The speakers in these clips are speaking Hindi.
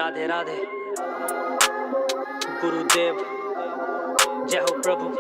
राधे राधे। गुरुदेव जय हो प्रभु।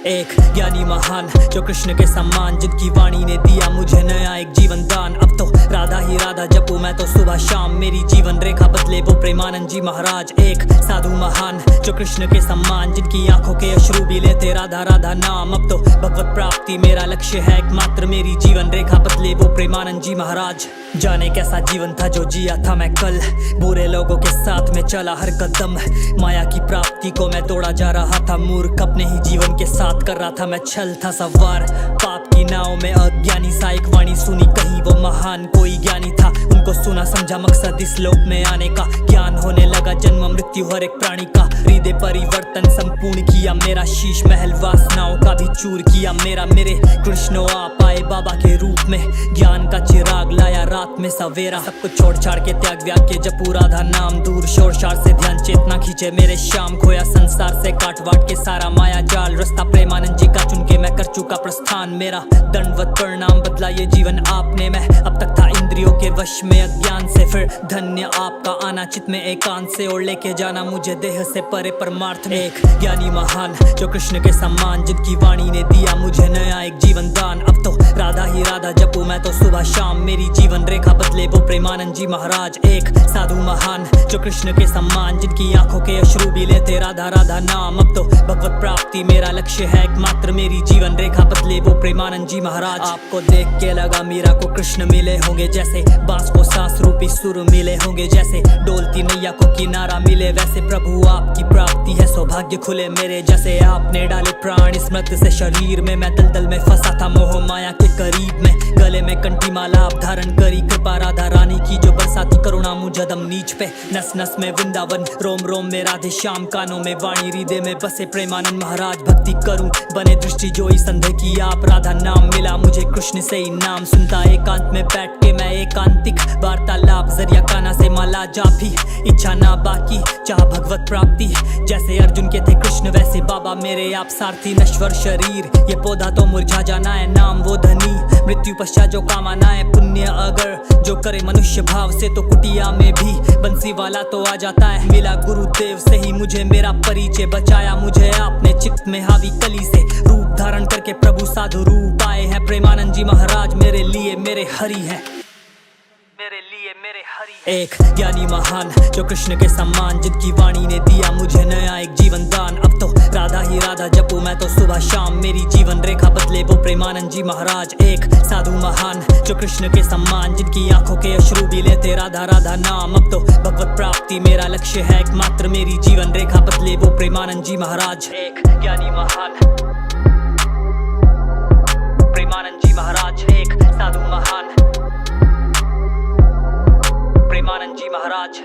एक ज्ञानी महान जो कृष्ण के सम्मान, जिनकी वाणी ने दिया मुझे नया एक जीवन दान। अब तो राधा ही राधा जपू मैं तो सुबह शाम, मेरी जीवन रेखा बदले वो प्रेमानंद जी महाराज। एक साधु महान जो कृष्ण के सम्मान, जिनकी आंखों के अश्रु भी लेते राधा राधा नाम। अब तो भगवत प्राप्ति मेरा लक्ष्य है एकमात्र, मेरी जीवन रेखा बदले वो प्रेमानंद जी महाराज। जाने कैसा जीवन था जो जिया था मैं कल, बुरे लोगों के साथ में चला हर कदम। माया की प्राप्ति को मैं तोड़ा जा रहा था मूर्ख, अपने ही जीवन के साथ कर रहा था मैं छल था सवार। पाप की नाव में अज्ञानी सा एक वाणी सुनी, कहीं वो महान कोई ज्ञानी था। उनको सुना समझा मकसद इस लोक में आने का, ज्ञान होने लगा जन्म मृत्यु हर एक प्राणी का। हृदय परिवर्तन संपूर्ण किया मेरा, शीश महल वासनाओं का भी चूर किया मेरा। मेरे कृष्णो आप आए बाबा के रूप में, ज्ञान का चिराग लाया रात में सवेरा। सब कुछ छोड़ छाड़ के त्याग व्याग के जपू राधा नाम, दूर शोर शार से ध्यान चेतना खींचे मेरे शाम। खोया संसार से काट वाट के सारा माया जाल, रास्ता प्रेमानंद जी का चुन के मैं कर चुका प्रस्थान। मेरा दंडवत परिणाम बदला ये जीवन आपने, मैं अब तक था इंद्रियों के वश में अज्ञान से। फिर धन्य आपका आना चित में एकांत से, और लेके जाना मुझे देह से परे परमार्थ में। एक ज्ञानी महान जो कृष्ण के सम्मान, जिनकी वाणी ने दिया मुझे नया एक जीवन दान। अब तो राधा ही राधा जपू मैं तो सुबह शाम, मेरी जीवन रेखा बदले वो प्रेमानंद जी महाराज। एक साधु महान जो कृष्ण के सम्मान, जिनकी आंखों के अश्रु भी लेते राधा राधा नाम। अब तो भगवत प्राप्ति मेरा लक्ष्य है एकमात्र, मेरी जीवन रेखा बदले वो प्रेमानंद जी महाराज। आपको देख के लगा मीरा को कृष्ण मिले होंगे, जैसे बांस को सांस रूपी सुर मिले होंगे, जैसे डोलती नैया को किनारा मिले। वैसे प्रभु आपकी प्राप्ति है सौभाग्य खुले मेरे, जैसे आपने डाले प्राण इस मृत से शरीर में। मैं दलदल में फंसा था मोह माया के करीब में, गले में कंठी माला आप धारण करी। कृपा राधा रानी की जो बरसाती करुणा मुझे दम नीच पे। नस नस में वृंदावन, रोम रोम में राधे श्याम, कानों में वाणी हृदय में बसे प्रेमानंद महाराज। भक्ति करूं बने दृष्टि जो ही संदेह की आप, राधा नाम मिला मुझे कृष्ण से ही नाम। सुनता एकांत में बैठ के मैं एकांतिक वार्तालाप, जरिया काना से माला जापी। इच्छा ना बाकी चाह भगवत प्राप्ति, जैसे अर्जुन के थे कृष्ण वैसे बाबा मेरे आप सारथी। नश्वर शरीर ये पौधा तो मुरझा जाना है, नाम वो धनी मृत्यु पश्चात जो काम आना है। पुण्य अगर जो करे मनुष्य भाव से, तो कुटिया में भी बंसी वाला तो आ जाता है। मिला गुरुदेव से ही मुझे मेरा परिचय, बचाया मुझे आपने चित्त में हावी कली से। रूप धारण करके प्रभु साधु रूप आए हैं, प्रेमानंद जी महाराज मेरे लिए मेरे हरि हैं, मेरे लिए मेरे हरि हैं। एक ज्ञानी महान जो कृष्ण के सम्मान, जिनकी वाणी ने दिया मुझे नया एक जीवन दान। अब तो राधा ही राधा जपू मैं तो सुबह शाम, मेरी जीवन रेखा बदले वो प्रेमानंद जी महाराज। एक साधु महान जो कृष्ण के सम्मान, जिनकी आंखों के अश्रु भी लेते राधा राधा नाम। अब तो भगवत प्राप्ति मेरा लक्ष्य है एकमात्र, मेरी जीवन रेखा बदले वो प्रेमानंद जी महाराज। एक ज्ञानी महान प्रेमानंद जी महाराज, एक साधु महान प्रेमानंद जी महाराज।